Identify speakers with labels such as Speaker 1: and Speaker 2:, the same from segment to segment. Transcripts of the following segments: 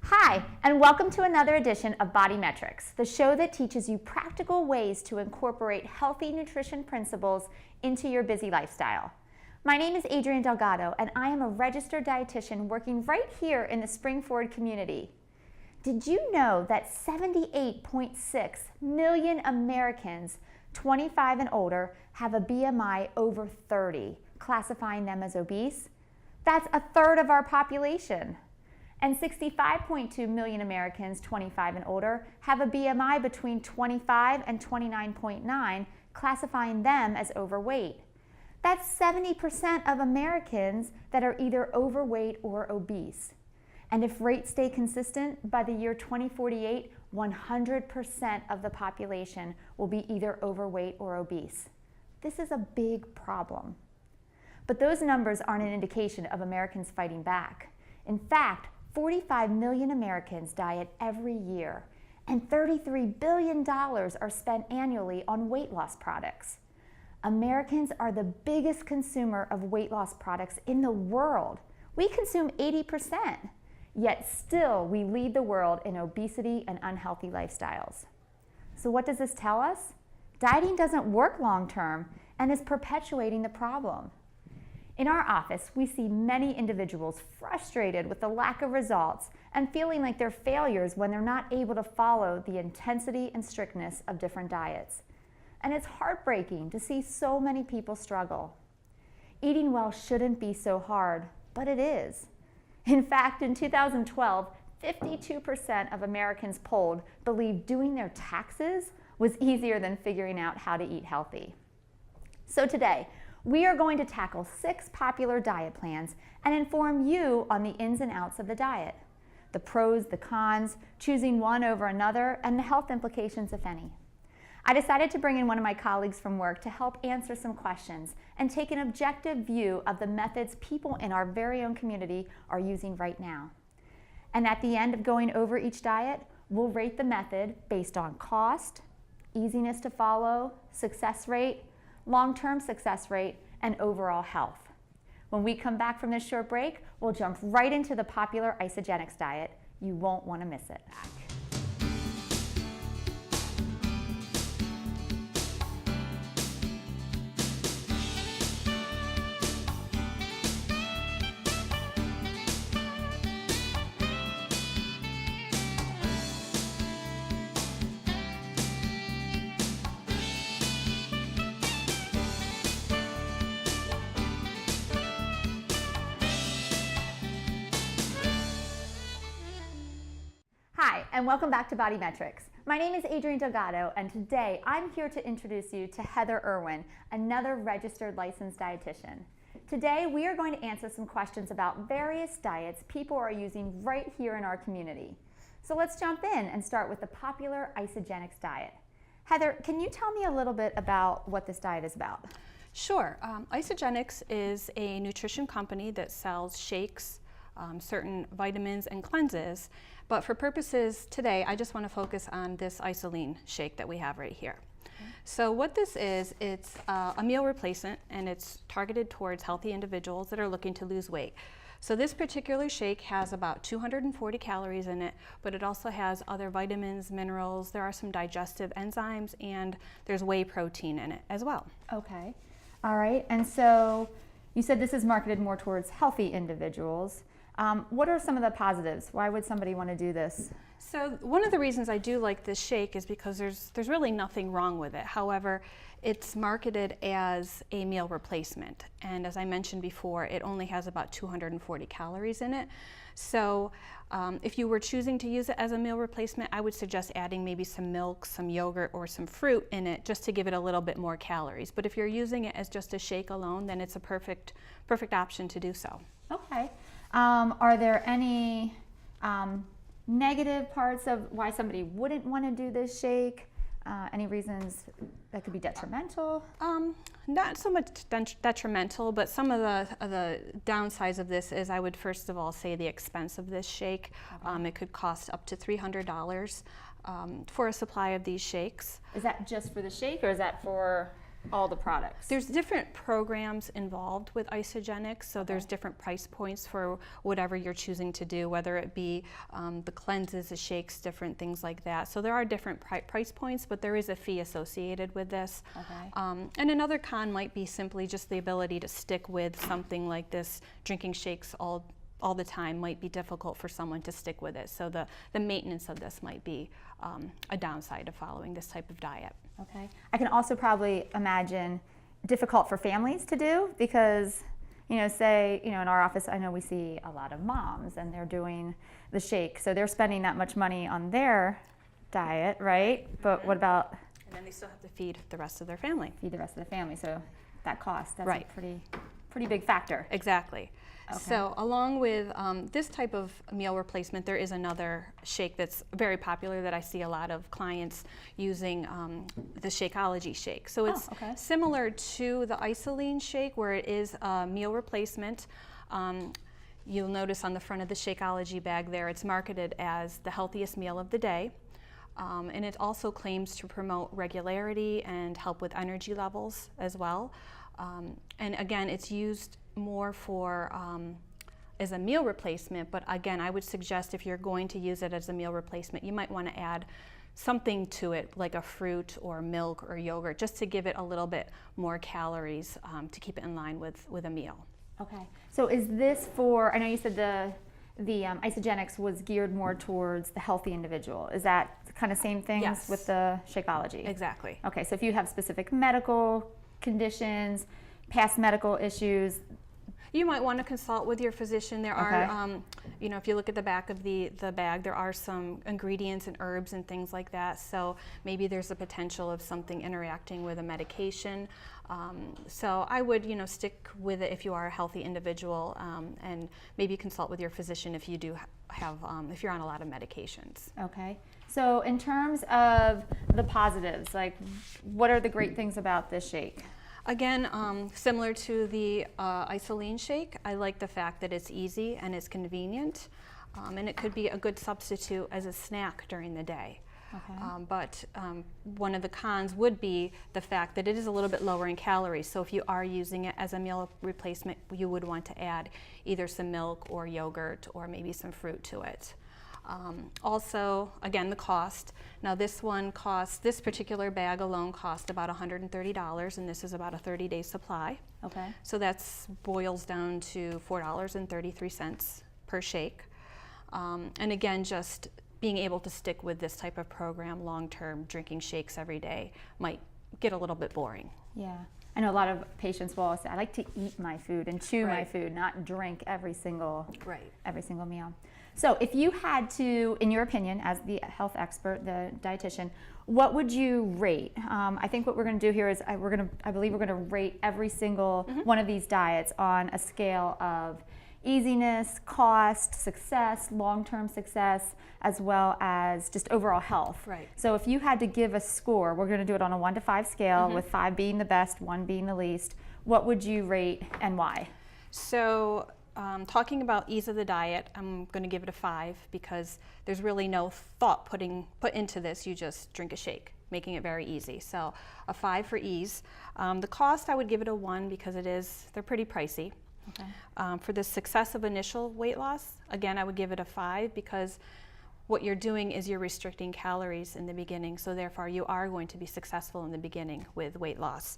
Speaker 1: Hi, and welcome to another edition of Body Metrix, the show that teaches you practical ways to incorporate healthy nutrition principles into your busy lifestyle. My name is Adrienne Delgado, and I am a registered dietitian working right here in the Springford community. Did you know that 78.6 million Americans 25 and older have a BMI over 30, classifying them as obese? That's a third of our population. And 65.2 million Americans 25 and older have a BMI between 25 and 29.9, classifying them as overweight. That's 70% of Americans that are either overweight or obese. And if rates stay consistent, by the year 2048, 100% of the population will be either overweight or obese. This is a big problem. But those numbers aren't an indication of Americans fighting back. In fact, 45 million Americans diet every year, and $33 billion are spent annually on weight loss products. Americans are the biggest consumer of weight loss products in the world. We consume 80%, yet still we lead the world in obesity and unhealthy lifestyles. So what does this tell us? Dieting doesn't work long term and is perpetuating the problem. In our office, we see many individuals frustrated with the lack of results and feeling like they're failures when they're not able to follow the intensity and strictness of different diets. And it's heartbreaking to see so many people struggle. Eating well shouldn't be so hard, but it is. In fact, in 2012, 52% of Americans polled believed doing their taxes was easier than figuring out how to eat healthy. So today, we are going to tackle 6 popular diet plans and inform you on the ins and outs of the diet, the pros, the cons, choosing one over another, and the health implications, if any. I decided to bring in one of my colleagues from work to help answer some questions and take an objective view of the methods people in our very own community are using right now. And at the end of going over each diet, we'll rate the method based on cost, easiness to follow, success rate, long-term success rate, and overall health. When we come back from this short break, we'll jump right into the popular isogenics diet. You won't want to miss it. Hi, and welcome back to Body Metrix. My name is Adrienne Delgado, and today I'm here to introduce you to Heather Irwin, another registered licensed dietitian. Today we are going to answer some questions about various diets people are using right here in our community. So let's jump in and start with the popular isogenics diet. Heather, can you tell me a little bit about what this diet is about?
Speaker 2: Sure. Isogenics is a nutrition company that sells shakes, certain vitamins and cleanses, but for purposes today, I just want to focus on this isoline shake that we have right here. Okay. So what this is, it's a meal replacement, and it's targeted towards healthy individuals that are looking to lose weight. So this particular shake has about 240 calories in it, but it also has other vitamins, minerals, there are some digestive enzymes, and there's whey protein in it as well.
Speaker 1: Okay. All right. And so you said this is marketed more towards healthy individuals. What are some of the positives? Why would somebody want to do this?
Speaker 2: So one of the reasons I do like this shake is because there's really nothing wrong with it. However, it's marketed as a meal replacement. And as I mentioned before, it only has about 240 calories in it. So if you were choosing to use it as a meal replacement, I would suggest adding maybe some milk, some yogurt, or some fruit in it just to give it a little bit more calories. But if you're using it as just a shake alone, then it's a perfect option to do so.
Speaker 1: Okay. Are there any negative parts of why somebody wouldn't want to do this shake? Any reasons that could be detrimental?
Speaker 2: Not so much detrimental, but some of the downsides of this is I would first of all say the expense of this shake. It could cost up to $300 for a supply of these shakes.
Speaker 1: Is that just for the shake, or is that for all the products?
Speaker 2: There's different programs involved with Isagenix, so there's different price points for whatever you're choosing to do, whether it be the cleanses, the shakes, different things like that. So there are different price points, but there is a fee associated with this. And another con might be simply just the ability to stick with something like this. Drinking shakes all the time might be difficult for someone to stick with it. So the maintenance of this might be a downside of following this type of diet.
Speaker 1: Okay. I can also probably imagine difficult for families to do because, say, in our office, I know we see a lot of moms and they're doing the shake. So they're spending that much money on their diet, right? But what about?
Speaker 2: And then they still have to feed the rest of their family.
Speaker 1: Feed the rest of the family. So that cost, that's
Speaker 2: right.
Speaker 1: a pretty big factor.
Speaker 2: Exactly. Okay. So along with this type of meal replacement, there is another shake that's very popular that I see a lot of clients using, the Shakeology shake. So it's similar to the Isoline shake where it is a meal replacement. You'll notice on the front of the Shakeology bag there, it's marketed as the healthiest meal of the day. And it also claims to promote regularity and help with energy levels as well. And again, it's used more for as a meal replacement, but again, I would suggest if you're going to use it as a meal replacement, you might want to add something to it like a fruit or milk or yogurt just to give it a little bit more calories to keep it in line with a meal.
Speaker 1: Okay, so is this for, I know you said the Isagenix was geared more towards the healthy individual. Is that kind of same things with the Shakeology?
Speaker 2: Exactly.
Speaker 1: Okay, so if you have specific medical conditions, past medical issues,
Speaker 2: you might want to consult with your physician. There are, if you look at the back of the bag, there are some ingredients and herbs and things like that. So maybe there's a potential of something interacting with a medication. So I would, stick with it if you are a healthy individual, and maybe consult with your physician if you do have, if you're on a lot of medications.
Speaker 1: Okay. So in terms of the positives, like what are the great things about this shake?
Speaker 2: Again, similar to the Isoline shake, I like the fact that it's easy and it's convenient, and it could be a good substitute as a snack during the day. Okay. But one of the cons would be the fact that it is a little bit lower in calories. So if you are using it as a meal replacement, you would want to add either some milk or yogurt or maybe some fruit to it. Also, again, the cost. Now this particular bag alone cost about $130, and this is about a 30-day supply. Okay. So that's boils down to $4.33 per shake. And again, just being able to stick with this type of program long-term, drinking shakes every day might get a little bit boring.
Speaker 1: Yeah. I know a lot of patients will say, I like to eat my food and chew my food, not drink every single meal. So if you had to, in your opinion, as the health expert, the dietitian, what would you rate? I think what we're going to do here is I believe we're going to rate every single one of these diets on a scale of easiness, cost, success, long-term success, as well as just overall health. Right. So if you had to give a score, we're going to do it on a 1 to 5 scale, with 5 being the best, 1 being the least. What would you rate and why?
Speaker 2: So talking about ease of the diet, I'm going to give it a 5 because there's really no thought put into this. You just drink a shake, making it very easy. So a 5 for ease. The cost, I would give it a 1 because they're pretty pricey. Okay. For the success of initial weight loss, again, I would give it a 5 because what you're doing is you're restricting calories in the beginning, so therefore you are going to be successful in the beginning with weight loss.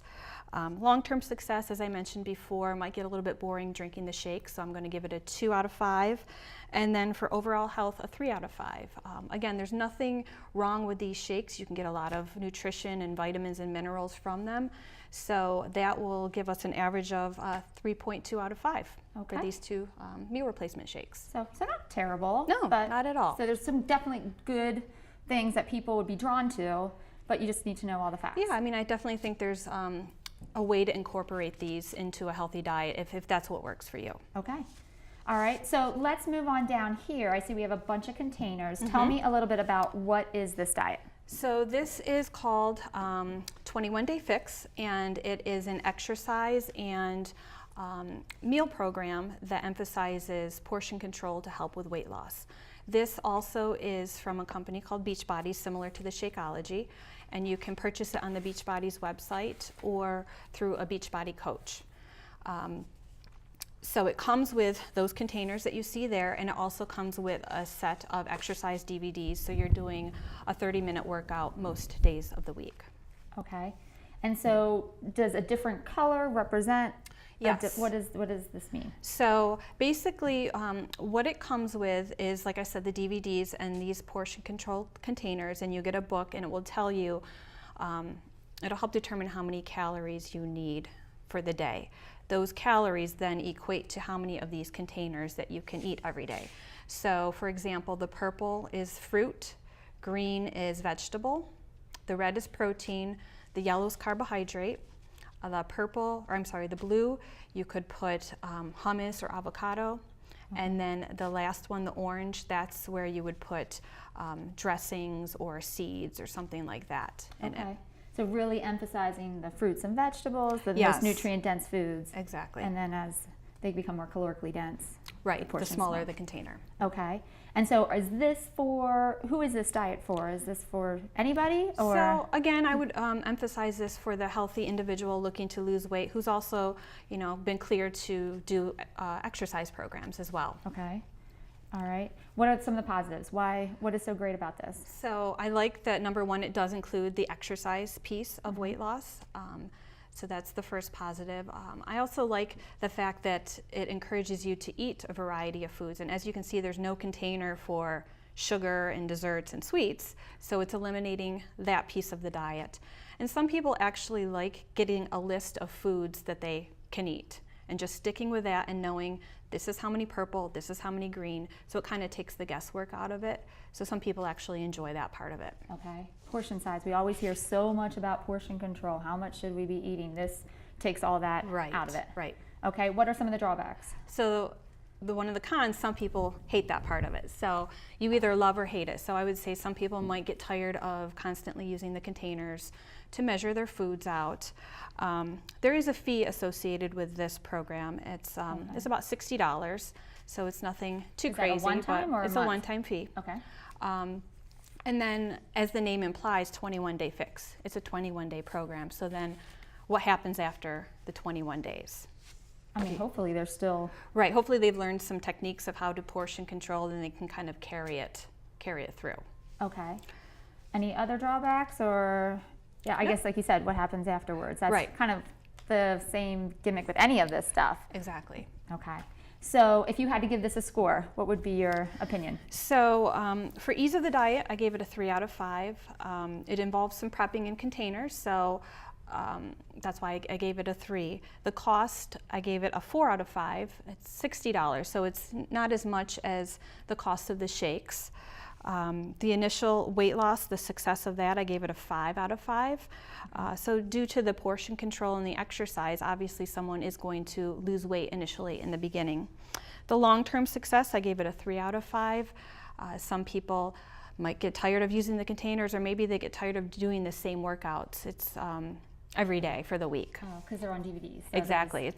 Speaker 2: Long-term success, as I mentioned before, might get a little bit boring drinking the shake, so I'm going to give it a 2 out of 5. And then for overall health, a 3 out of 5. Again, there's nothing wrong with these shakes. You can get a lot of nutrition and vitamins and minerals from them. So that will give us an average of 3.2 out of 5 for these two meal replacement shakes.
Speaker 1: So not terrible.
Speaker 2: No, not at all.
Speaker 1: So there's some definitely good things that people would be drawn to, but you just need to know all the facts.
Speaker 2: Yeah, I mean, I definitely think there's a way to incorporate these into a healthy diet if that's what works for you.
Speaker 1: Okay. All right, so let's move on down here. I see we have a bunch of containers. Tell me a little bit about what is this diet?
Speaker 2: So this is called 21 Day Fix, and it is an exercise and meal program that emphasizes portion control to help with weight loss. This also is from a company called Beachbody, similar to the Shakeology, and you can purchase it on the Beachbody's website or through a Beachbody coach. So it comes with those containers that you see there, and it also comes with a set of exercise DVDs, so you're doing a 30-minute workout most days of the week.
Speaker 1: Okay. And so does a different color represent?
Speaker 2: Yes.
Speaker 1: What does this mean?
Speaker 2: So basically what it comes with is, like I said, the DVDs and these portion control containers, and you get a book and it will tell you, it'll help determine how many calories you need for the day. Those calories then equate to how many of these containers that you can eat every day. So for example, the purple is fruit, green is vegetable, the red is protein, the yellow is carbohydrate, the blue, you could put hummus or avocado, and then the last one, the orange, that's where you would put dressings or seeds or something like that in it.
Speaker 1: So really emphasizing the fruits and vegetables, the
Speaker 2: Yes.
Speaker 1: most nutrient-dense foods.
Speaker 2: Exactly.
Speaker 1: And then as they become more calorically dense.
Speaker 2: Right, the
Speaker 1: portion's
Speaker 2: smaller
Speaker 1: smaller.
Speaker 2: the container.
Speaker 1: Okay. And so is this who is this diet for? Is this for anybody? Or?
Speaker 2: So again, I would emphasize this for the healthy individual looking to lose weight who's also, been cleared to do exercise programs as well.
Speaker 1: Okay. All right. What are some of the positives? What is so great about this?
Speaker 2: So I like that, number one, it does include the exercise piece of weight loss. So that's the first positive. I also like the fact that it encourages you to eat a variety of foods. And as you can see, there's no container for sugar and desserts and sweets. So it's eliminating that piece of the diet. And some people actually like getting a list of foods that they can eat and just sticking with that and knowing this is how many purple, this is how many green. So it kind of takes the guesswork out of it. So some people actually enjoy that part of it.
Speaker 1: Okay. Portion size. We always hear so much about portion control. How much should we be eating? This takes all that out of it.
Speaker 2: Right.
Speaker 1: Okay. What are some of the drawbacks?
Speaker 2: So one of the cons, some people hate that part of it. So you either love or hate it. So I would say some people might get tired of constantly using the containers to measure their foods out. There is a fee associated with this program. It's about $60. So it's nothing too crazy.
Speaker 1: Is that a one-time or
Speaker 2: it's a one-time fee.
Speaker 1: Okay.
Speaker 2: And then, as the name implies, 21-day fix. It's a 21-day program. So then what happens after the 21 days?
Speaker 1: I mean, hopefully they're still...
Speaker 2: Right, hopefully they've learned some techniques of how to portion control and they can kind of carry it through.
Speaker 1: Okay. Any other drawbacks or... Yeah, I guess like you said, what happens afterwards? That's
Speaker 2: Right.
Speaker 1: kind of the same gimmick with any of this stuff.
Speaker 2: Exactly.
Speaker 1: Okay. So if you had to give this a score, what would be your opinion?
Speaker 2: So for ease of the diet, I gave it a 3 out of 5. It involves some prepping in containers, so that's why I gave it a 3. The cost, I gave it a 4 out of 5. It's $60, so it's not as much as the cost of the shakes. The initial weight loss, the success of that, I gave it a 5 out of 5. So due to the portion control and the exercise, obviously someone is going to lose weight initially in the beginning. The long-term success, I gave it a 3 out of 5. Some people might get tired of using the containers, or maybe they get tired of doing the same workouts. It's every day for the week.
Speaker 1: Oh, because they're on DVDs. So
Speaker 2: Exactly.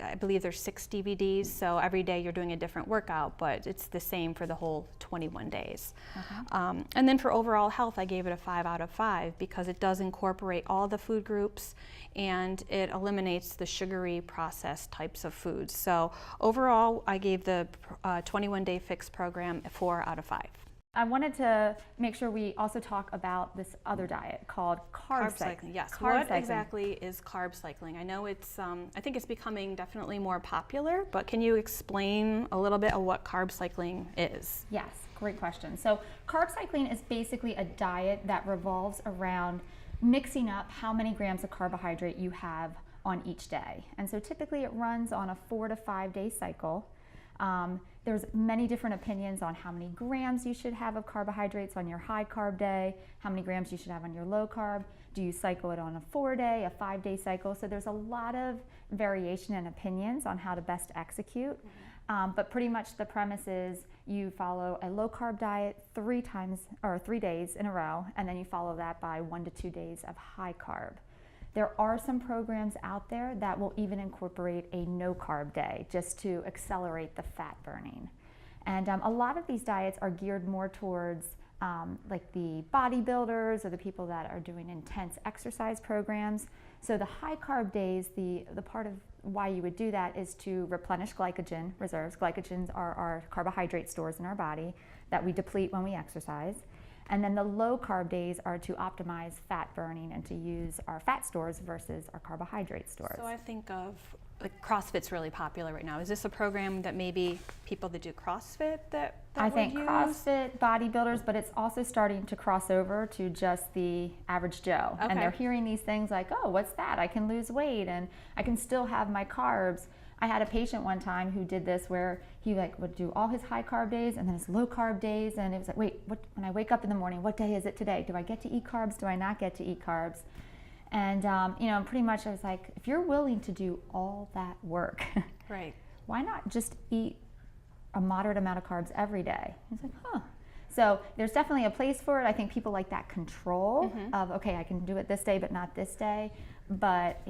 Speaker 2: I believe there's 6 DVDs, so every day you're doing a different workout, but it's the same for the whole 21 days.
Speaker 1: Okay.
Speaker 2: And then for overall health, I gave it a 5 out of 5 because it does incorporate all the food groups and it eliminates the sugary processed types of foods. So overall, I gave the 21-day fix program a 4 out of 5.
Speaker 1: I wanted to make sure we also talk about this other diet called carb cycling.
Speaker 2: Yes.
Speaker 1: Carb
Speaker 2: What
Speaker 1: cycling.
Speaker 2: exactly is carb cycling? I know it's, I think it's becoming definitely more popular, but can you explain a little bit of what carb cycling is?
Speaker 1: Yes, great question. So carb cycling is basically a diet that revolves around mixing up how many grams of carbohydrate you have on each day. And so typically it runs on a 4 to 5 day cycle. There's many different opinions on how many grams you should have of carbohydrates on your high carb day, how many grams you should have on your low carb. Do you cycle it on a 4-day, a 5-day cycle? So there's a lot of variation and opinions on how to best execute. But pretty much the premise is you follow a low carb diet 3 days in a row, and then you follow that by 1 to 2 days of high carb. There are some programs out there that will even incorporate a no-carb day just to accelerate the fat burning. And a lot of these diets are geared more towards like the bodybuilders or the people that are doing intense exercise programs. So the high carb days, the part of why you would do that is to replenish glycogen reserves. Glycogens are our carbohydrate stores in our body that we deplete when we exercise. And then the low carb days are to optimize fat burning and to use our fat stores versus our carbohydrate stores.
Speaker 2: So I think of, like, CrossFit's really popular right now. Is this a program that maybe people that do CrossFit that
Speaker 1: I
Speaker 2: would
Speaker 1: think
Speaker 2: use?
Speaker 1: CrossFit, bodybuilders, but it's also starting to cross over to just the average Joe.
Speaker 2: Okay.
Speaker 1: And they're hearing these things like, oh, what's that? I can lose weight and I can still have my carbs. I had a patient one time who did this where he would do all his high carb days and then his low carb days, and it was like, wait, when I wake up in the morning, what day is it today? Do I get to eat carbs? Do I not get to eat carbs? And pretty much I was like, if you're willing to do all that work,
Speaker 2: Right.
Speaker 1: why not just eat a moderate amount of carbs every day? He's like, huh. So there's definitely a place for it. I think people like that control of, okay, I can do it this day, but not this day. But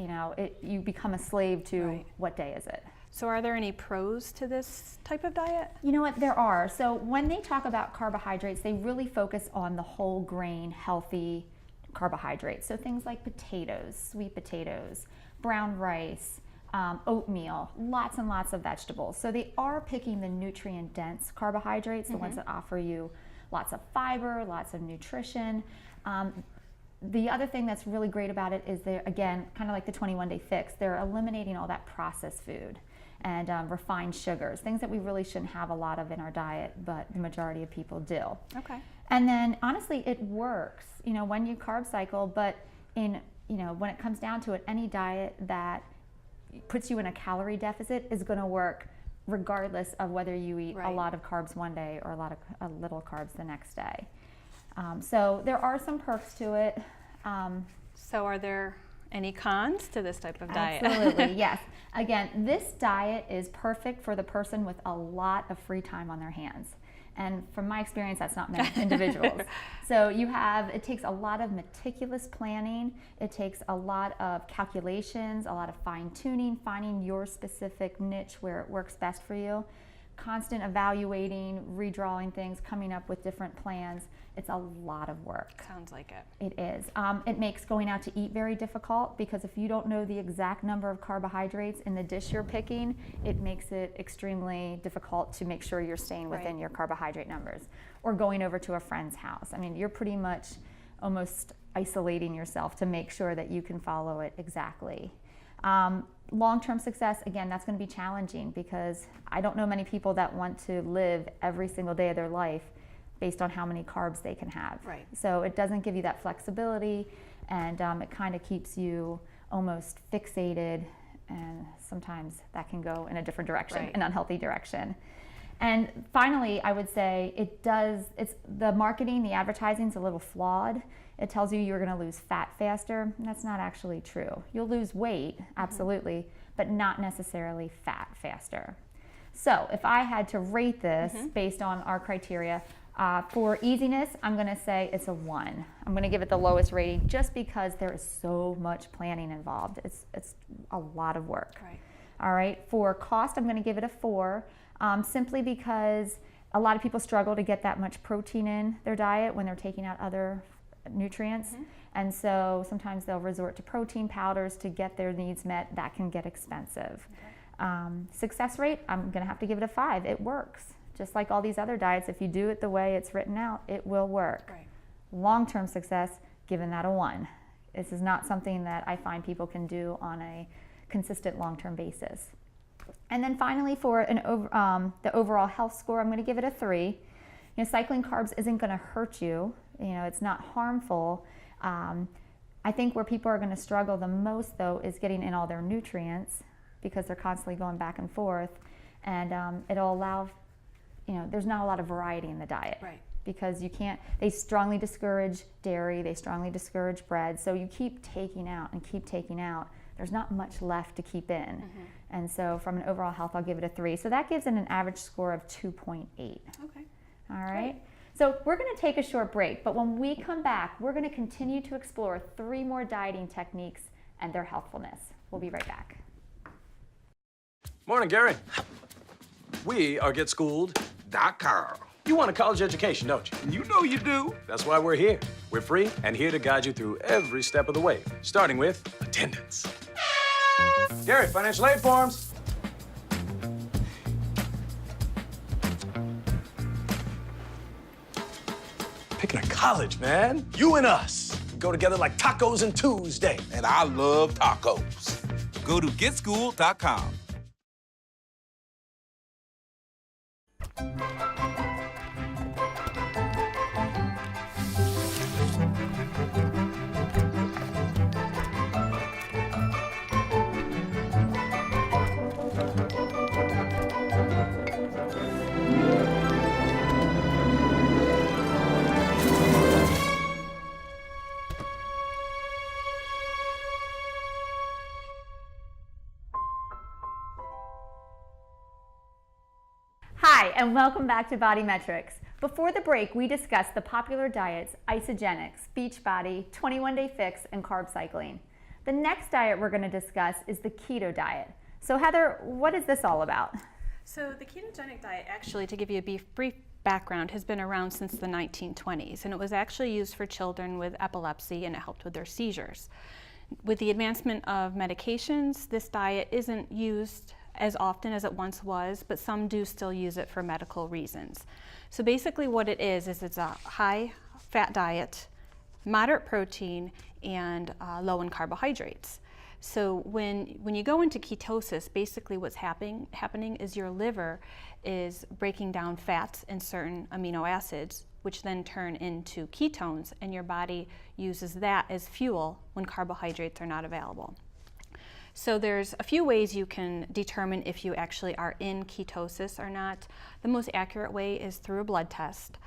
Speaker 1: you become a slave to
Speaker 2: Right.
Speaker 1: what day is it?
Speaker 2: So are there any pros to this type of diet?
Speaker 1: You know what, there are. So when they talk about carbohydrates, they really focus on the whole grain, healthy carbohydrates. So things like potatoes, sweet potatoes, brown rice, oatmeal, lots and lots of vegetables. So they are picking the nutrient-dense carbohydrates, the ones that offer you lots of fiber, lots of nutrition. The other thing that's really great about it is they're, again, kind of like the 21-day fix, they're eliminating all that processed food and refined sugars, things that we really shouldn't have a lot of in our diet, but the majority of people do.
Speaker 2: Okay.
Speaker 1: And then honestly, it works, when you carb cycle, but when it comes down to it, any diet that puts you in a calorie deficit is going to work regardless of whether you eat a
Speaker 2: Right.
Speaker 1: lot of carbs one day or a little carbs the next day. So there are some perks to it.
Speaker 2: So are there any cons to this type of diet?
Speaker 1: Absolutely, yes. Again, this diet is perfect for the person with a lot of free time on their hands. And from my experience, that's not many individuals. So it takes a lot of meticulous planning. It takes a lot of calculations, a lot of fine tuning, finding your specific niche where it works best for you. Constant evaluating, redrawing things, coming up with different plans. It's a lot of work.
Speaker 2: Sounds like it.
Speaker 1: It is. It makes going out to eat very difficult because if you don't know the exact number of carbohydrates in the dish you're picking, it makes it extremely difficult to make sure you're staying within
Speaker 2: Right.
Speaker 1: your carbohydrate numbers. Or going over to a friend's house. I mean, you're pretty much almost isolating yourself to make sure that you can follow it exactly. Long-term success, again, that's going to be challenging because I don't know many people that want to live every single day of their life based on how many carbs they can have.
Speaker 2: Right.
Speaker 1: So it doesn't give you that flexibility, and it kind of keeps you almost fixated, and sometimes that can go in a different direction,
Speaker 2: Right.
Speaker 1: an unhealthy direction. And finally, I would say it's the marketing, the advertising is a little flawed. It tells you you're going to lose fat faster, and that's not actually true. You'll lose weight, absolutely, but not necessarily fat faster. So if I had to rate this based on our criteria, for easiness, I'm going to say it's a 1. I'm going to give it the lowest rating just because there is so much planning involved. It's a lot of work.
Speaker 2: Right.
Speaker 1: All right. For cost, I'm going to give it a 4, simply because a lot of people struggle to get that much protein in their diet when they're taking out other nutrients. And so sometimes they'll resort to protein powders to get their needs met. That can get expensive. Success rate, I'm going to have to give it a 5. It works. Just like all these other diets, if you do it the way it's written out, it will work.
Speaker 2: Right.
Speaker 1: Long-term success, giving that a 1. This is not something that I find people can do on a consistent long-term basis. And then finally, for the overall health score, I'm going to give it a 3. Cycling carbs isn't going to hurt you. It's not harmful. I think where people are going to struggle the most, though, is getting in all their nutrients because they're constantly going back and forth. And it'll allow, there's not a lot of variety in the diet.
Speaker 2: Right.
Speaker 1: Because they strongly discourage dairy, they strongly discourage bread. So you keep taking out and keep taking out. There's not much left to keep in. And so from an overall health, I'll give it a 3. So that gives it an average score of 2.8.
Speaker 2: Okay.
Speaker 1: All right. So we're going to take a short break, but when we come back, we're going to continue to explore 3 more dieting techniques and their healthfulness. We'll be right back.
Speaker 3: Morning, Gary. We are GetSchooled.com. You want a college education, don't you?
Speaker 4: You know you do.
Speaker 3: That's why we're here. We're free and here to guide you through every step of the way, starting with attendance. Gary, financial aid forms. Picking a college, man. You and us. We go together like tacos and Tuesday.
Speaker 4: And I love tacos. Go to getschool.com.
Speaker 1: Hi, and welcome back to Body Metrix. Before the break, we discussed the popular diets Isogenics, Beachbody, 21-Day Fix, and carb cycling. The next diet we're going to discuss is the keto diet. So Heather, what is this all about?
Speaker 2: So the ketogenic diet, actually, to give you a brief background, has been around since the 1920s, and it was actually used for children with epilepsy, and it helped with their seizures. With the advancement of medications, this diet isn't used as often as it once was, but some do still use it for medical reasons. So basically what it is it's a high fat diet, moderate protein, and low in carbohydrates. So when you go into ketosis, basically what's happening is your liver is breaking down fats and certain amino acids, which then turn into ketones, and your body uses that as fuel when carbohydrates are not available. So there's a few ways you can determine if you actually are in ketosis or not. The most accurate way is through a blood test,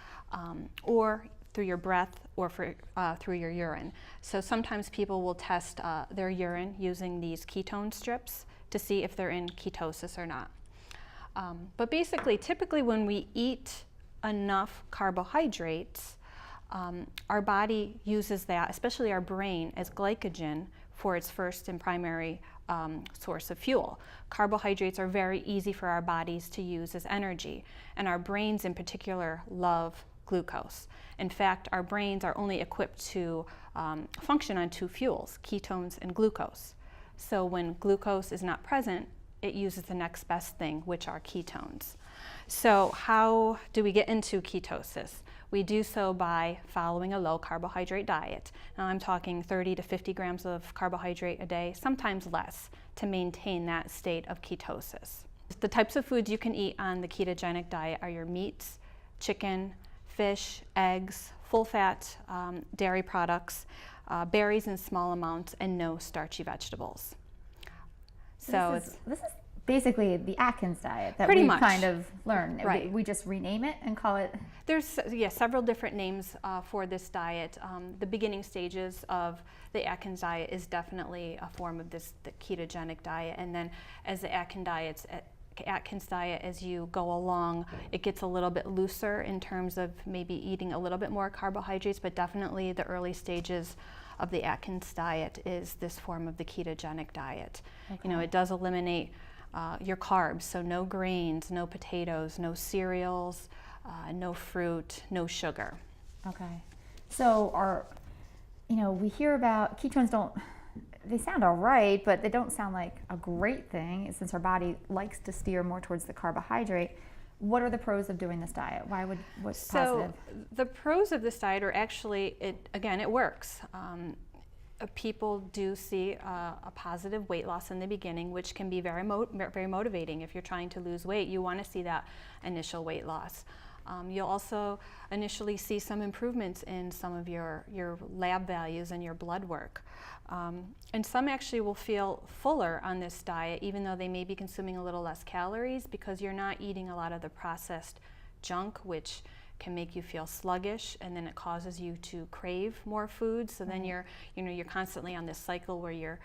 Speaker 2: or through your breath, or through your urine. So sometimes people will test their urine using these ketone strips to see if they're in ketosis or not. But basically, typically when we eat enough carbohydrates, our body uses that, especially our brain, as glycogen for its first and primary source of fuel. Carbohydrates are very easy for our bodies to use as energy, and our brains in particular love glucose. In fact, our brains are only equipped to function on two fuels, ketones and glucose. So when glucose is not present, it uses the next best thing, which are ketones. So how do we get into ketosis? We do so by following a low carbohydrate diet. Now I'm talking 30 to 50 grams of carbohydrate a day, sometimes less, to maintain that state of ketosis. The types of foods you can eat on the ketogenic diet are your meats, chicken, fish, eggs, full-fat dairy products, berries in small amounts, and no starchy vegetables. So
Speaker 1: this is basically the Atkins diet that
Speaker 2: Pretty
Speaker 1: we
Speaker 2: much.
Speaker 1: kind of learned.
Speaker 2: Right.
Speaker 1: We just rename it and call it.
Speaker 2: There's several different names for this diet. The beginning stages of the Atkins diet is definitely a form of the ketogenic diet, and then as the Atkins diet, as you go along, it gets a little bit looser in terms of maybe eating a little bit more carbohydrates, but definitely the early stages of the Atkins diet is this form of the ketogenic diet. Okay. You know, it does eliminate your carbs, so no grains, no potatoes, no cereals, no fruit, no sugar.
Speaker 1: Okay. So we hear about ketones they sound all right, but they don't sound like a great thing since our body likes to steer more towards the carbohydrate. What are the pros of doing this diet? What's positive?
Speaker 2: So the pros of this diet are actually, it works. People do see a positive weight loss in the beginning, which can be very motivating. If you're trying to lose weight, you want to see that initial weight loss. You'll also initially see some improvements in some of your lab values and your blood work. And some actually will feel fuller on this diet, even though they may be consuming a little less calories, because you're not eating a lot of the processed junk, which can make you feel sluggish, and then it causes you to crave more food. So then you're constantly on this cycle where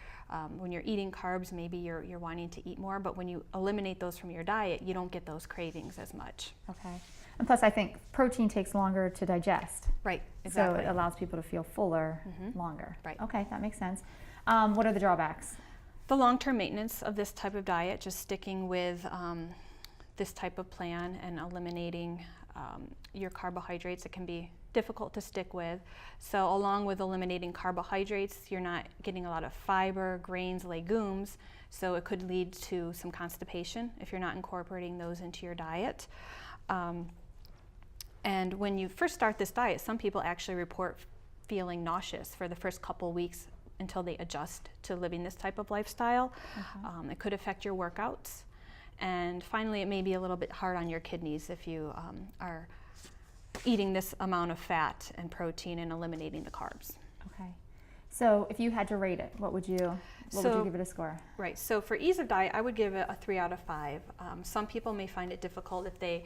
Speaker 2: when you're eating carbs, maybe you're wanting to eat more, but when you eliminate those from your diet, you don't get those cravings as much.
Speaker 1: Okay. And plus, I think protein takes longer to digest.
Speaker 2: Right, exactly.
Speaker 1: So it allows people to feel fuller longer.
Speaker 2: Right.
Speaker 1: Okay, that makes sense. What are the drawbacks?
Speaker 2: The long-term maintenance of this type of diet, just sticking with this type of plan and eliminating your carbohydrates. It can be difficult to stick with. So along with eliminating carbohydrates, you're not getting a lot of fiber, grains, legumes, so it could lead to some constipation if you're not incorporating those into your diet. And when you first start this diet, some people actually report feeling nauseous for the first couple weeks until they adjust to living this type of lifestyle. It could affect your workouts. And finally, it may be a little bit hard on your kidneys if you are eating this amount of fat and protein and eliminating the carbs.
Speaker 1: Okay. So if you had to rate it, what would you give it a score?
Speaker 2: Right. So for ease of diet, I would give it a 3 out of 5. Some people may find it difficult if they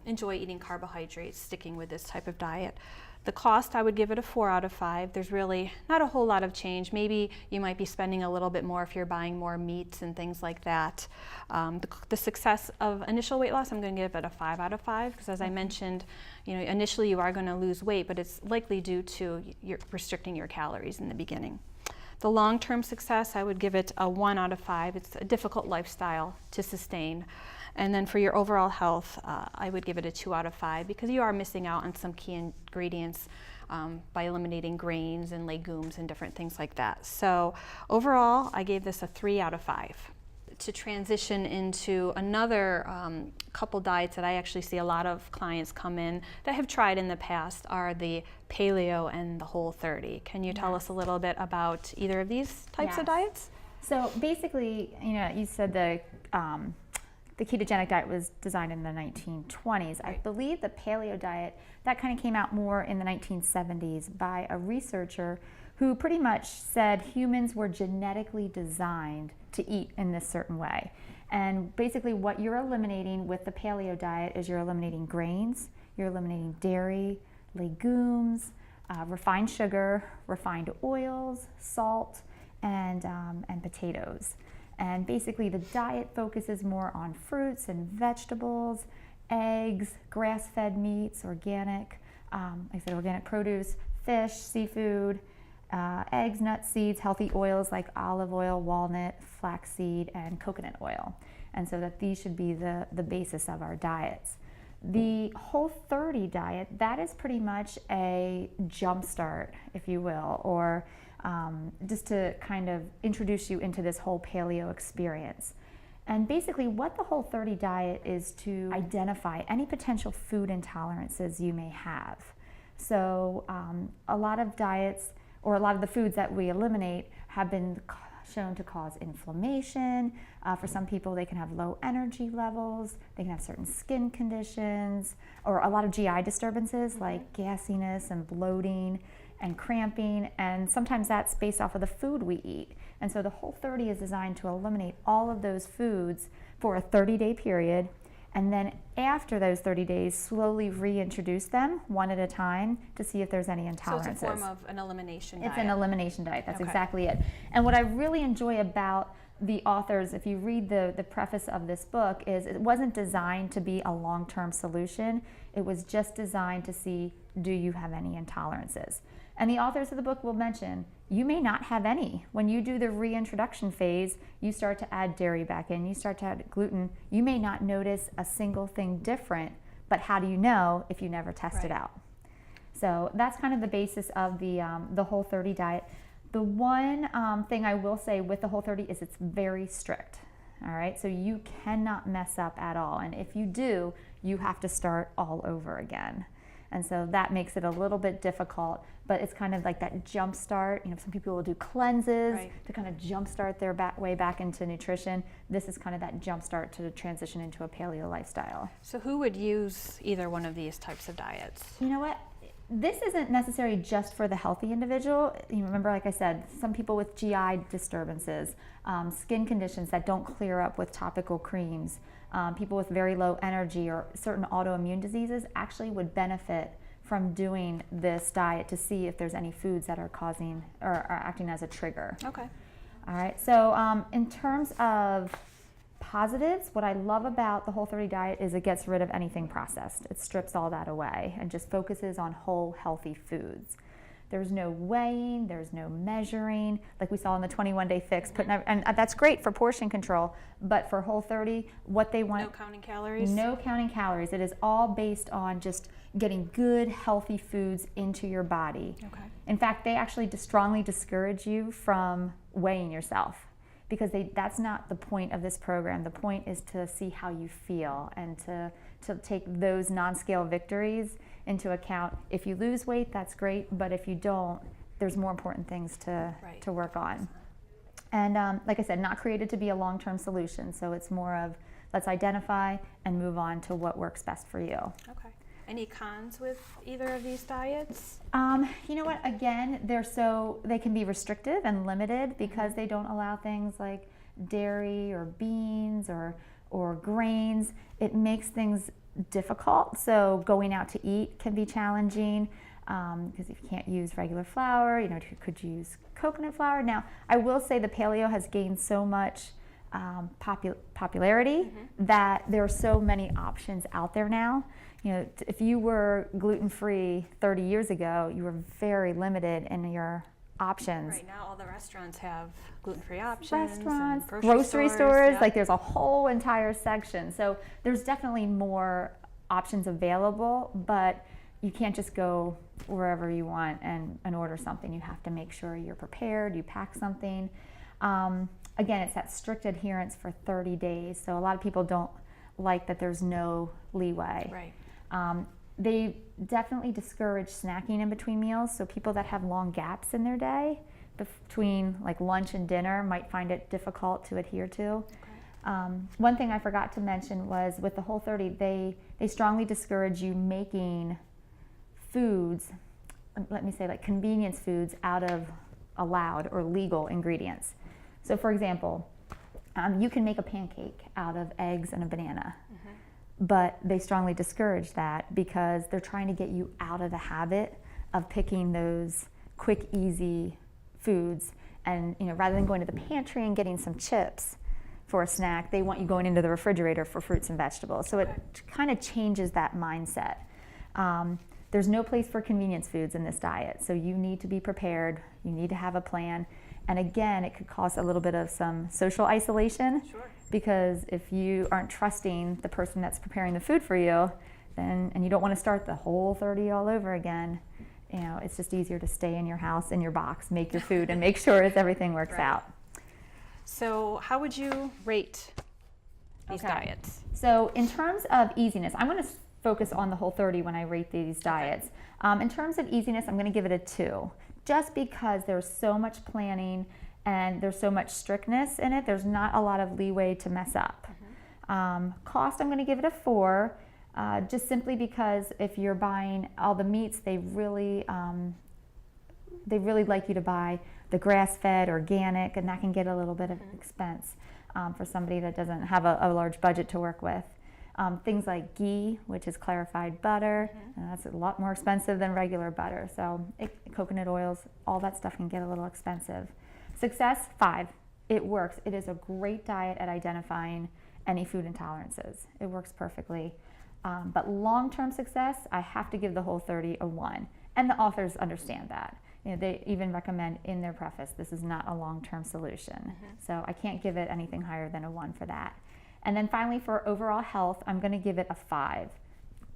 Speaker 2: enjoy eating carbohydrates, sticking with this type of diet. The cost, I would give it a 4 out of 5. There's really not a whole lot of change. Maybe you might be spending a little bit more if you're buying more meats and things like that. The success of initial weight loss, I'm going to give it a 5 out of 5 because, as I mentioned, initially you are going to lose weight, but it's likely due to your restricting your calories in the beginning. The long-term success, I would give it a 1 out of 5. It's a difficult lifestyle to sustain. And then for your overall health, I would give it a 2 out of 5 because you are missing out on some key ingredients by eliminating grains and legumes and different things like that. So overall, I gave this a 3 out of 5. To transition into another couple diets that I actually see a lot of clients come in that have tried in the past are the paleo and the Whole30. Can you tell us a little bit about either of these types of diets?
Speaker 1: So basically, you said the ketogenic diet was designed in the 1920s. I believe the paleo diet, that kind of came out more in the 1970s by a researcher who pretty much said humans were genetically designed to eat in this certain way. And basically what you're eliminating with the paleo diet is you're eliminating grains, you're eliminating dairy, legumes, refined sugar, refined oils, salt, and potatoes. And basically the diet focuses more on fruits and vegetables, eggs, grass-fed meats, organic, organic produce, fish, seafood, eggs, nuts, seeds, healthy oils like olive oil, walnut, flaxseed, and coconut oil. And so that these should be the basis of our diets. The Whole30 diet, that is pretty much a jump start, if you will, or just to kind of introduce you into this whole paleo experience. And basically what the Whole30 diet is to identify any potential food intolerances you may have. So a lot of diets, or a lot of the foods that we eliminate, have been shown to cause inflammation. For some people, they can have low energy levels, they can have certain skin conditions, or a lot of GI disturbances like gassiness and bloating and cramping, and sometimes that's based off of the food we eat. And so the Whole30 is designed to eliminate all of those foods for a 30-day period, and then after those 30 days, slowly reintroduce them one at a time to see if there's any intolerances.
Speaker 2: So it's a form of an elimination diet.
Speaker 1: It's an elimination diet, that's exactly it. And what I really enjoy about the authors, if you read the preface of this book, is it wasn't designed to be a long-term solution. It was just designed to see, do you have any intolerances? And the authors of the book will mention, you may not have any. When you do the reintroduction phase, you start to add dairy back in, you start to add gluten, you may not notice a single thing different, but how do you know if you never test it out? So that's kind of the basis of the Whole30 diet. The one thing I will say with the Whole30 is it's very strict. All right, so you cannot mess up at all. And if you do, you have to start all over again. And so that makes it a little bit difficult, but it's kind of like that jump start. Some people will do cleanses to kind of jump start their way back into nutrition. This is kind of that jump start to transition into a paleo lifestyle.
Speaker 2: So who would use either one of these types of diets?
Speaker 1: You know what? This isn't necessarily just for the healthy individual. Remember, like I said, some people with GI disturbances, skin conditions that don't clear up with topical creams, people with very low energy or certain autoimmune diseases actually would benefit from doing this diet to see if there's any foods that are causing or are acting as a trigger.
Speaker 2: Okay.
Speaker 1: All right, so in terms of positives, what I love about the Whole30 diet is it gets rid of anything processed. It strips all that away and just focuses on whole, healthy foods. There's no weighing, there's no measuring, like we saw in the 21-day fix. And that's great for portion control, but for Whole30, what they want...
Speaker 2: No counting calories?
Speaker 1: No counting calories. It is all based on just getting good, healthy foods into your body.
Speaker 2: Okay.
Speaker 1: In fact, they actually strongly discourage you from weighing yourself, because that's not the point of this program. The point is to see how you feel and to take those non-scale victories into account. If you lose weight, that's great, but if you don't, there's more important things to work on. And like I said, not created to be a long-term solution, so it's more of let's identify and move on to what works best for you.
Speaker 2: Okay. Any cons with either of these diets?
Speaker 1: You know what, again, they can be restrictive and limited because they don't allow things like dairy or beans or grains. It makes things difficult, so going out to eat can be challenging because if you can't use regular flour, you could use coconut flour. Now, I will say the paleo has gained so much popularity that there are so many options out there now. If you were gluten-free 30 years ago, you were very limited in your options.
Speaker 2: Right now, all the restaurants have gluten-free options.
Speaker 1: Restaurants,
Speaker 2: and
Speaker 1: grocery stores,
Speaker 2: yeah.
Speaker 1: like there's a whole entire section. So there's definitely more options available, but you can't just go wherever you want and order something. You have to make sure you're prepared, you pack something. Again, it's that strict adherence for 30 days. So a lot of people don't like that there's no leeway.
Speaker 2: Right.
Speaker 1: They definitely discourage snacking in between meals, so people that have long gaps in their day between like lunch and dinner might find it difficult to adhere to. Okay. One thing I forgot to mention was with the Whole30, they strongly discourage you making foods, let me say like convenience foods, out of allowed or legal ingredients. So for example, you can make a pancake out of eggs and a banana. But they strongly discourage that because they're trying to get you out of the habit of picking those quick, easy foods. And rather than going to the pantry and getting some chips for a snack, they want you going into the refrigerator for fruits and vegetables. So it kind of changes that mindset. There's no place for convenience foods in this diet, so you need to be prepared. You need to have a plan. And again, it could cause a little bit of some social isolation.
Speaker 2: Sure.
Speaker 1: Because if you aren't trusting the person that's preparing the food for you, and you don't want to start the Whole30 all over again, it's just easier to stay in your house, in your box, make your food, and make sure everything works out.
Speaker 2: So how would you rate these diets?
Speaker 1: So in terms of easiness, I'm going to focus on the Whole30 when I rate these diets. In terms of easiness, I'm going to give it a 2, just because there's so much planning and there's so much strictness in it. There's not a lot of leeway to mess up. Cost, I'm going to give it a 4, just simply because if you're buying all the meats, they really like you to buy the grass-fed, organic, and that can get a little bit of expense for somebody that doesn't have a large budget to work with. Things like ghee, which is clarified butter, and that's a lot more expensive than regular butter. So coconut oils, all that stuff can get a little expensive. Success, 5. It works. It is a great diet at identifying any food intolerances. It works perfectly. But long-term success, I have to give the Whole30 a 1. And the authors understand that. They even recommend in their preface, this is not a long-term solution. So I can't give it anything higher than a 1 for that. And then finally, for overall health, I'm going to give it a 5.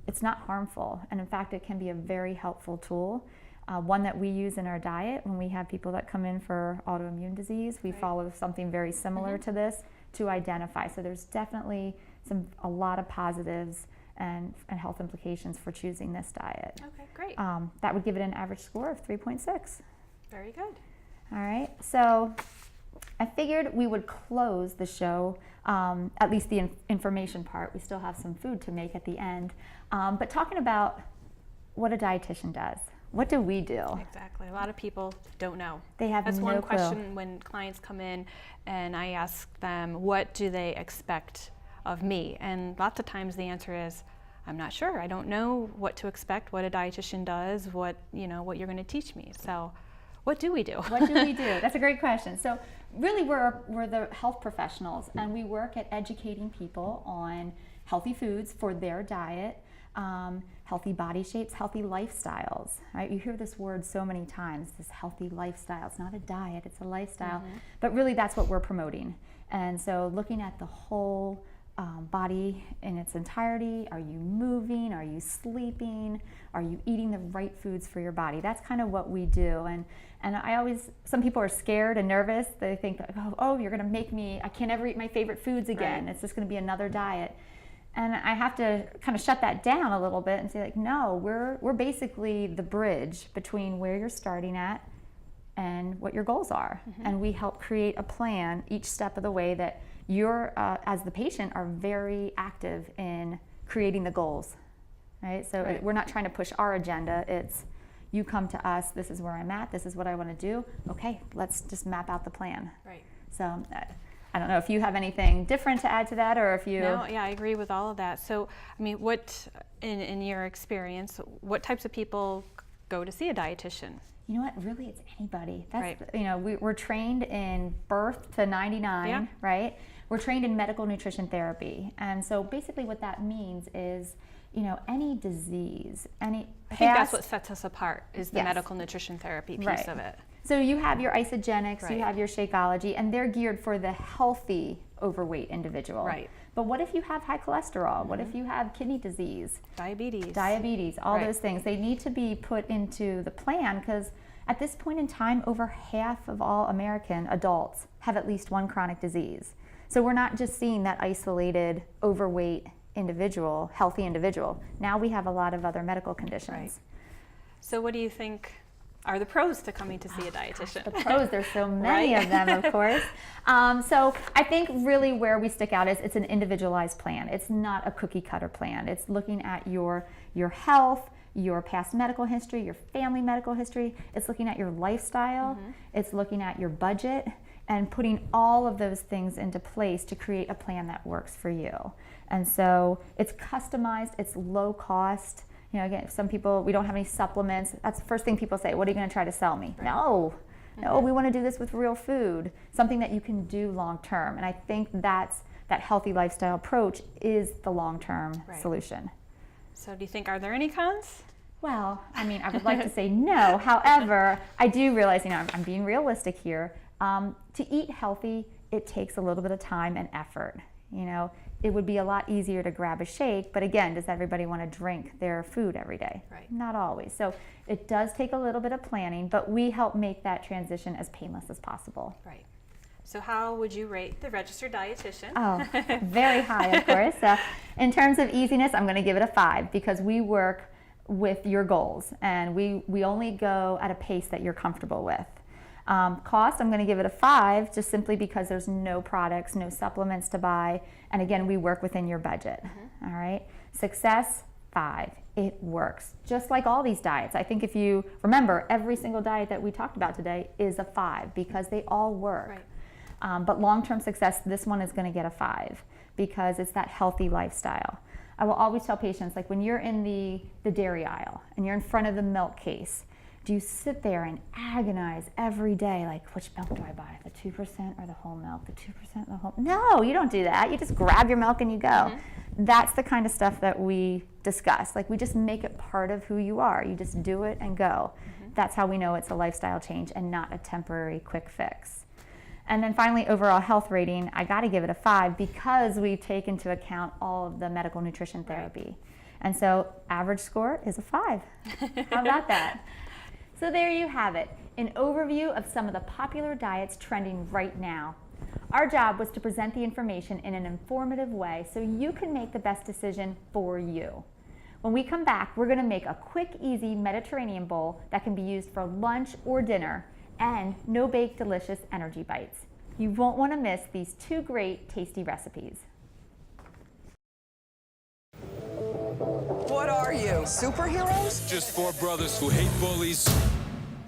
Speaker 1: It's not harmful, and in fact, it can be a very helpful tool. One that we use in our diet when we have people that come in for autoimmune disease. We follow something very similar to this to identify. So there's definitely a lot of positives and health implications for choosing this diet.
Speaker 2: Okay, great.
Speaker 1: That would give it an average score of 3.6.
Speaker 2: Very good.
Speaker 1: All right, so I figured we would close the show, at least the information part. We still have some food to make at the end, but talking about what a dietitian does. What do we do?
Speaker 2: Exactly. A lot of people don't know.
Speaker 1: They have
Speaker 2: That's
Speaker 1: no
Speaker 2: one
Speaker 1: clue.
Speaker 2: question when clients come in and I ask them, what do they expect of me? And lots of times the answer is, I'm not sure. I don't know what to expect, what a dietitian does, what you're going to teach me. So what do we do?
Speaker 1: What do we do? That's a great question. So really we're the health professionals, and we work at educating people on healthy foods for their diet, healthy body shapes, healthy lifestyles, right? You hear this word so many times, this healthy lifestyle. It's not a diet, it's a lifestyle. But really that's what we're promoting. And so looking at the whole body in its entirety. Are you moving? Are you sleeping? Are you eating the right foods for your body? That's kind of what we do. And I always, some people are scared and nervous. They think, oh, you're gonna make me, I can't ever eat my favorite foods again. Right. It's just gonna be another diet. And I have to kind of shut that down a little bit and say, like, no, we're basically the bridge between where you're starting at and what your goals are. And we help create a plan each step of the way that you're, as the patient, are very active in creating the goals, right? So we're not trying to push our agenda. It's you come to us, this is where I'm at, this is what I want to do. Okay, let's just map out the plan.
Speaker 2: Right.
Speaker 1: So I don't know if you have anything different to add to that, or if you...
Speaker 2: No, yeah, I agree with all of that. So, I mean, what, in your experience, what types of people go to see a dietitian?
Speaker 1: You know what, really it's anybody. That's, you know, we're trained in birth to 99, right? We're trained in medical nutrition therapy. And so basically what that means is, you know, any disease, any
Speaker 2: I think that's what sets us apart, is the medical nutrition therapy piece of it.
Speaker 1: So you have your isogenics, you have your Shakeology, and they're geared for the healthy overweight individual.
Speaker 2: Right.
Speaker 1: But what if you have high cholesterol? What if you have kidney disease? Diabetes, all those things. They need to be put into the plan, because at this point in time, over half of all American adults have at least one chronic disease. So we're not just seeing that isolated overweight individual, healthy individual. Now we have a lot of other medical conditions.
Speaker 2: Right. So what do you think are the pros to coming to see a dietitian?
Speaker 1: Gosh, the pros, there's so many of them, of course. So I think really where we stick out is it's an individualized plan. It's not a cookie cutter plan. It's looking at your health, your past medical history, your family medical history. It's looking at your lifestyle. It's looking at your budget, and putting all of those things into place to create a plan that works for you. And so it's customized, it's low cost. You know, again, some people, we don't have any supplements. That's the first thing people say, what are you going to try to sell me? Right. No, we want to do this with real food, something that you can do long term. And I think that healthy lifestyle approach is the long-term solution.
Speaker 2: So do you think, are there any cons?
Speaker 1: Well, I mean, I would like to say no. However, I do realize, you know, I'm being realistic here. To eat healthy, it takes a little bit of time and effort. You know, it would be a lot easier to grab a shake, but again, does everybody want to drink their food every day?
Speaker 2: Right.
Speaker 1: Not always. So it does take a little bit of planning, but we help make that transition as painless as possible.
Speaker 2: Right. So how would you rate the registered dietitian?
Speaker 1: Oh, very high, of course. In terms of easiness, I'm going to give it a 5, because we work with your goals, and we only go at a pace that you're comfortable with. Cost, I'm going to give it a 5, just simply because there's no products, no supplements to buy, and again, we work within your budget. All right. Success, 5. It works, just like all these diets. I think if you remember, every single diet that we talked about today is a 5, because they all work. Right. But long-term success, this one is going to get a 5, because it's that healthy lifestyle. I will always tell patients, like when you're in the dairy aisle and you're in front of the milk case, do you sit there and agonize every day, like, which milk do I buy? The 2% or the whole milk? The 2% or the whole? No, you don't do that. You just grab your milk and you go. That's the kind of stuff that we discuss. Like, we just make it part of who you are. You just do it and go. That's how we know it's a lifestyle change and not a temporary quick fix. And then finally, overall health rating, I got to give it a 5, because we take into account all of the medical nutrition therapy. And so average score is a 5. How about that? So there you have it, an overview of some of the popular diets trending right now. Our job was to present the information in an informative way so you can make the best decision for you. When we come back, we're going to make a quick, easy Mediterranean bowl that can be used for lunch or dinner, and no-bake, delicious energy bites. You won't want to miss these 2 great, tasty recipes.
Speaker 5: What are you, superheroes?
Speaker 6: Just 4 brothers who hate bullies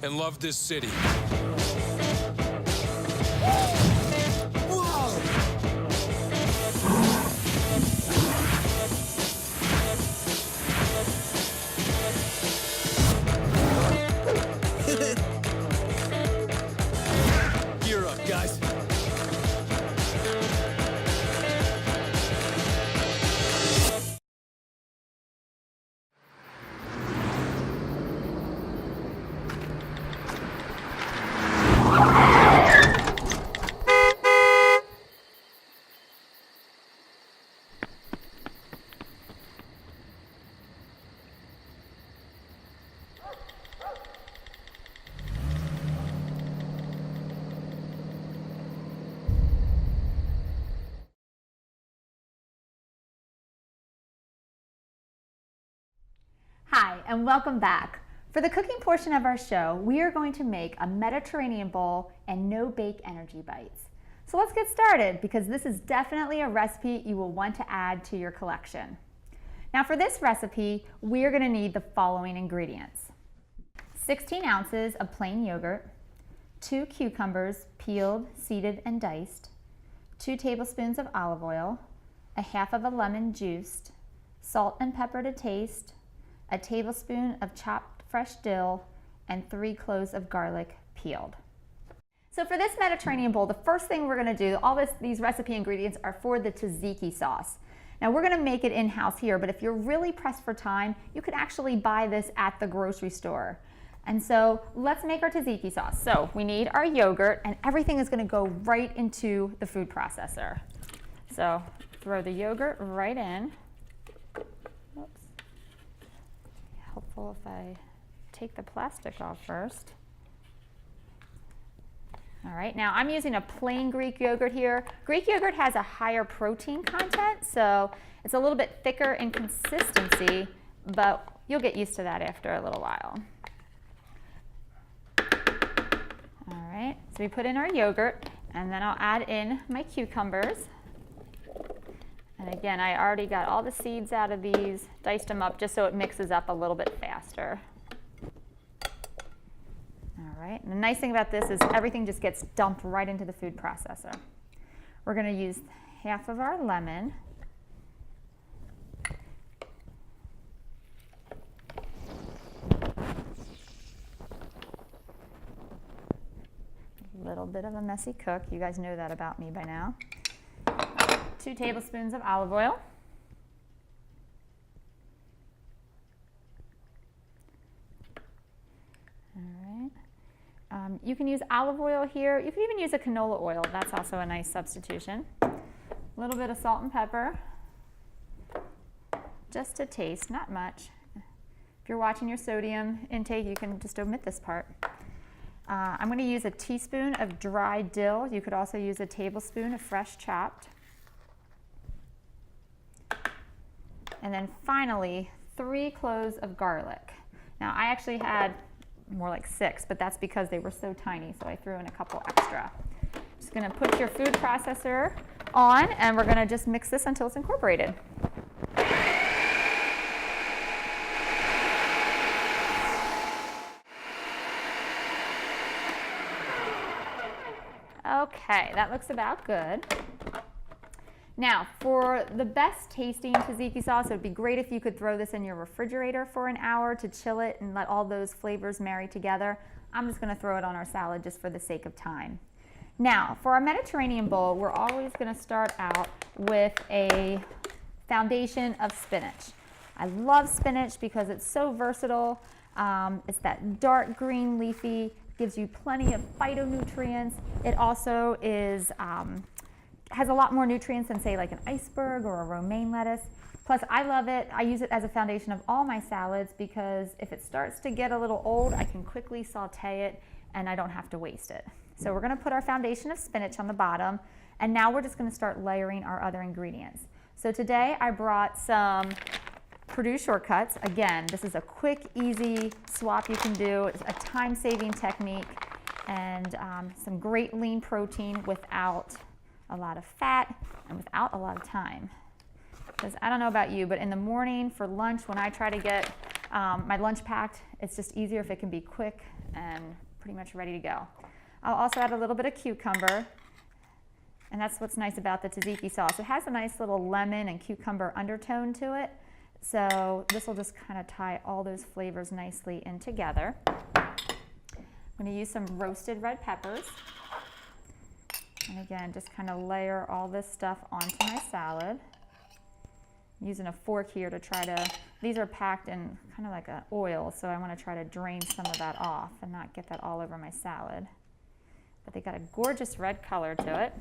Speaker 6: and love this city.
Speaker 5: Whoa!
Speaker 6: Gear up, guys.
Speaker 1: and welcome back. For the cooking portion of our show, we are going to make a Mediterranean bowl and no-bake energy bites. So let's get started because this is definitely a recipe you will want to add to your collection. Now for this recipe, we are going to need the following ingredients. 16 ounces of plain yogurt, 2 cucumbers peeled, seeded, and diced, 2 tablespoons of olive oil, a half of a lemon juiced, salt and pepper to taste, a tablespoon of chopped fresh dill, and 3 cloves of garlic peeled. So for this Mediterranean bowl, the first thing we're going to do, these recipe ingredients are for the tzatziki sauce. Now we're going to make it in-house here, but if you're really pressed for time, you could actually buy this at the grocery store. And so let's make our tzatziki sauce. So we need our yogurt, and everything is going to go right into the food processor. So throw the yogurt right in. Oops. Helpful if I take the plastic off first. All right, now I'm using a plain Greek yogurt here. Greek yogurt has a higher protein content, so it's a little bit thicker in consistency, but you'll get used to that after a little while. All right, so we put in our yogurt, and then I'll add in my cucumbers. And again, I already got all the seeds out of these, diced them up just so it mixes up a little bit faster. All right, and the nice thing about this is everything just gets dumped right into the food processor. We're going to use half of our lemon. A little bit of a messy cook. You guys know that about me by now. 2 tablespoons of olive oil. You can use olive oil here. You can even use a canola oil. That's also a nice substitution. A little bit of salt and pepper, just to taste, not much. If you're watching your sodium intake, you can just omit this part. I'm going to use a teaspoon of dry dill. You could also use a tablespoon of fresh chopped. And then finally, 3 cloves of garlic. Now I actually had more like 6, but that's because they were so tiny, so I threw in a couple extra. Just going to put your food processor on, and we're going to just mix this until it's incorporated. Okay, that looks about good. Now, for the best tasting tzatziki sauce, it would be great if you could throw this in your refrigerator for an hour to chill it and let all those flavors marry together. I'm just going to throw it on our salad just for the sake of time. Now, for our Mediterranean bowl, we're always going to start out with a foundation of spinach. I love spinach because it's so versatile. It's that dark green leafy, gives you plenty of phytonutrients. It also is has a lot more nutrients than, say, like an iceberg or a romaine lettuce. Plus, I love it. I use it as a foundation of all my salads because if it starts to get a little old, I can quickly saute it and I don't have to waste it. So we're going to put our foundation of spinach on the bottom, and now we're just going to start layering our other ingredients. So today I brought some Purdue shortcuts. Again, this is a quick, easy swap you can do. It's a time-saving technique, and some great lean protein without a lot of fat and without a lot of time. Because I don't know about you, but in the morning for lunch, when I try to get my lunch packed, it's just easier if it can be quick and pretty much ready to go. I'll also add a little bit of cucumber, and that's what's nice about the tzatziki sauce. It has a nice little lemon and cucumber undertone to it, so this will just kind of tie all those flavors nicely in together. I'm going to use some roasted red peppers. And again, just kind of layer all this stuff onto my salad. I'm using a fork here to try to, these are packed in kind of like an oil, so I want to try to drain some of that off and not get that all over my salad. But they got a gorgeous red color to it.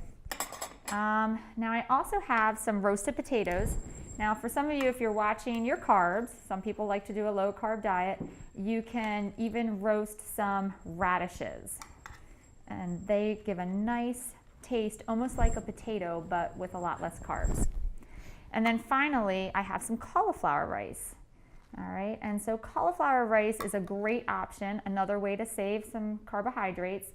Speaker 1: Now I also have some roasted potatoes. Now for some of you, if you're watching your carbs, some people like to do a low carb diet, you can even roast some radishes. And they give a nice taste, almost like a potato, but with a lot less carbs. And then finally, I have some cauliflower rice. All right, and so cauliflower rice is a great option, another way to save some carbohydrates.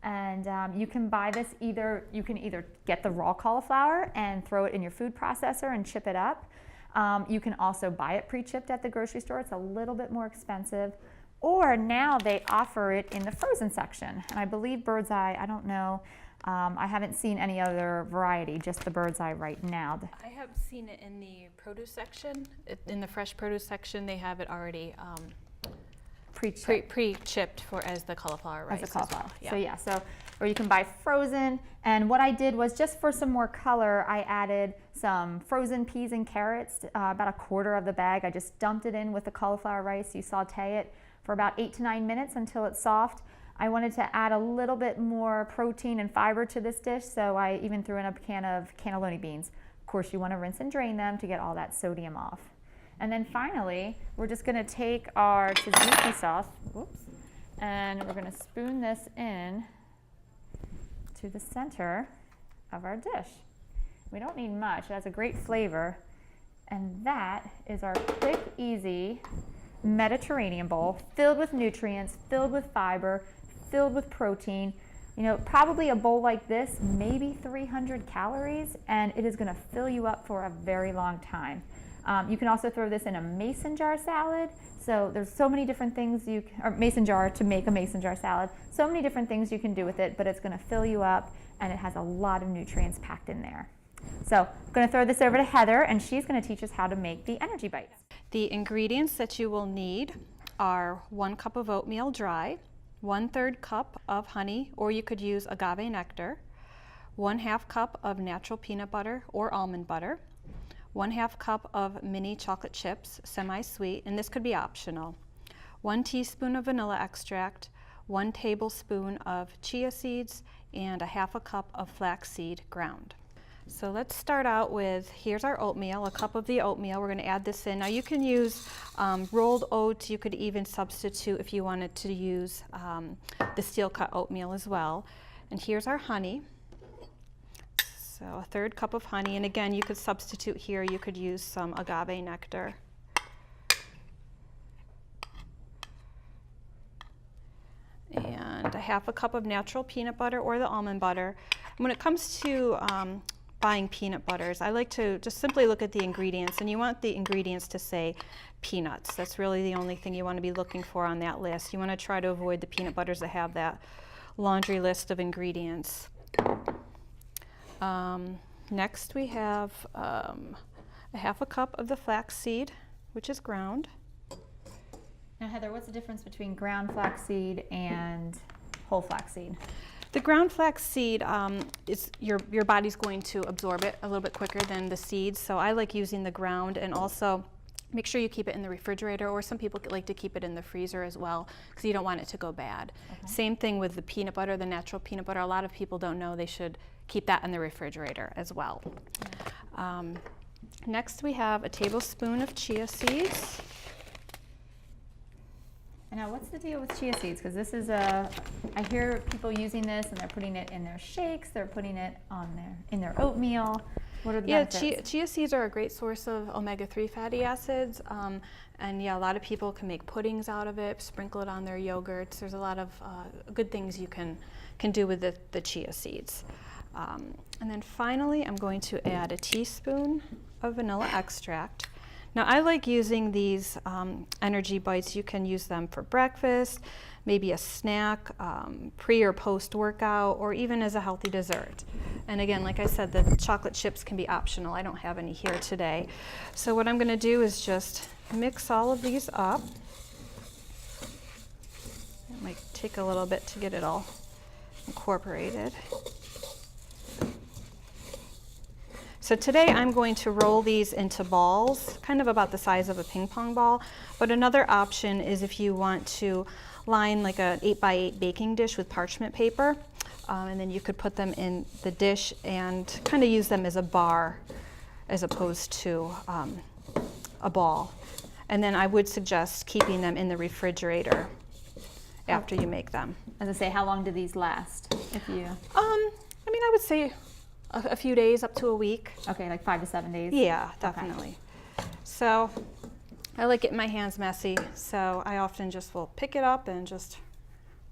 Speaker 1: And you can buy this you can either get the raw cauliflower and throw it in your food processor and chip it up. You can also buy it pre-chipped at the grocery store. It's a little bit more expensive. Or now they offer it in the frozen section. And I believe Bird's Eye, I don't know, I haven't seen any other variety, just the Bird's Eye right now.
Speaker 2: I have seen it in the produce section. In the fresh produce section, they have it already pre-chipped as the cauliflower rice.
Speaker 1: As a cauliflower.
Speaker 2: As well.
Speaker 1: So or you can buy frozen. And what I did was, just for some more color, I added some frozen peas and carrots, about a quarter of the bag. I just dumped it in with the cauliflower rice. You saute it for about 8 to 9 minutes until it's soft. I wanted to add a little bit more protein and fiber to this dish, so I even threw in a can of cannelloni beans. Of course, you want to rinse and drain them to get all that sodium off. And then finally, we're just going to take our tzatziki sauce, and we're going to spoon this in to the center of our dish. We don't need much. It has a great flavor. And that is our quick, easy Mediterranean bowl, filled with nutrients, filled with fiber, filled with protein. You know, probably a bowl like this, maybe 300 calories, and it is going to fill you up for a very long time. You can also throw this in a mason jar salad. So there's so many different things or mason jar to make a mason jar salad. So many different things you can do with it, but it's going to fill you up, and it has a lot of nutrients packed in there. So I'm going to throw this over to Heather, and she's going to teach us how to make the energy bites.
Speaker 2: The ingredients that you will need are 1 cup of oatmeal dry, 1/3 cup of honey, or you could use agave nectar, 1/2 cup of natural peanut butter or almond butter, 1/2 cup of mini chocolate chips, semi-sweet, and this could be optional, 1 teaspoon of vanilla extract, 1 tablespoon of chia seeds, and 1/2 cup of flaxseed ground. So let's start out with, here's our oatmeal, a cup of the oatmeal. We're going to add this in. Now you can use rolled oats. You could even substitute if you wanted to use the steel cut oatmeal as well. And here's our honey. So 1/3 cup of honey. And again, you could substitute here. You could use some agave nectar. And 1/2 cup of natural peanut butter or the almond butter. And when it comes to buying peanut butters, I like to just simply look at the ingredients, and you want the ingredients to say peanuts. That's really the only thing you want to be looking for on that list. You want to try to avoid the peanut butters that have that laundry list of ingredients. Next we have 1/2 cup of the flaxseed, which is ground.
Speaker 1: Now Heather, what's the difference between ground flaxseed and whole flaxseed?
Speaker 2: The ground flaxseed, your body's going to absorb it a little bit quicker than the seeds, so I like using the ground, and also make sure you keep it in the refrigerator, or some people like to keep it in the freezer as well, because you don't want it to go bad. Okay. Same thing with the peanut butter, the natural peanut butter. A lot of people don't know they should keep that in the refrigerator as well. Next we have a tablespoon of chia seeds.
Speaker 1: And now, what's the deal with chia seeds? Because this is I hear people using this, and they're putting it in their shakes. They're putting it in their oatmeal. What are the benefits?
Speaker 2: Chia seeds are a great source of omega-3 fatty acids, and yeah, a lot of people can make puddings out of it, sprinkle it on their yogurts. There's a lot of good things you can do with the chia seeds. And then finally, I'm going to add a teaspoon of vanilla extract. Now I like using these energy bites. You can use them for breakfast, maybe a snack, pre or post workout, or even as a healthy dessert. And again, like I said, the chocolate chips can be optional. I don't have any here today. So what I'm going to do is just mix all of these up. It might take a little bit to get it all incorporated. So today I'm going to roll these into balls, kind of about the size of a ping pong ball. But another option is if you want to line like a 8x8 baking dish with parchment paper, and then you could put them in the dish and kind of use them as a bar as opposed to a ball. And then I would suggest keeping them in the refrigerator after you make them.
Speaker 1: As I say, how long do these last? If you,
Speaker 2: I mean, I would say a few days up to a week.
Speaker 1: Okay, like 5 to 7 days.
Speaker 2: Yeah, definitely. Okay. So I like getting my hands messy, so I often just will pick it up and just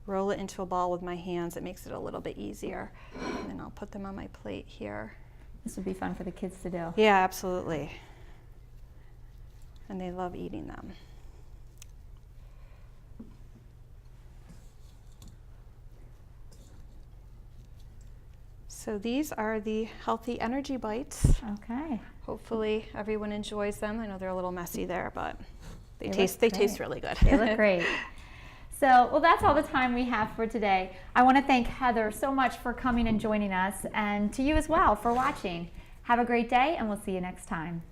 Speaker 2: roll it into a ball with my hands. It makes it a little bit easier. And then I'll put them on my plate here.
Speaker 1: This would be fun for the kids to do.
Speaker 2: Yeah, absolutely. And they love eating them. So these are the healthy energy bites.
Speaker 1: Okay.
Speaker 2: Hopefully everyone enjoys them. I know they're a little messy there, but they
Speaker 1: They
Speaker 2: taste
Speaker 1: look
Speaker 2: taste
Speaker 1: great.
Speaker 2: really good.
Speaker 1: They look great. So, well, that's all the time we have for today. I want to thank Heather so much for coming and joining us, and to you as well for watching. Have a great day, and we'll see you next time.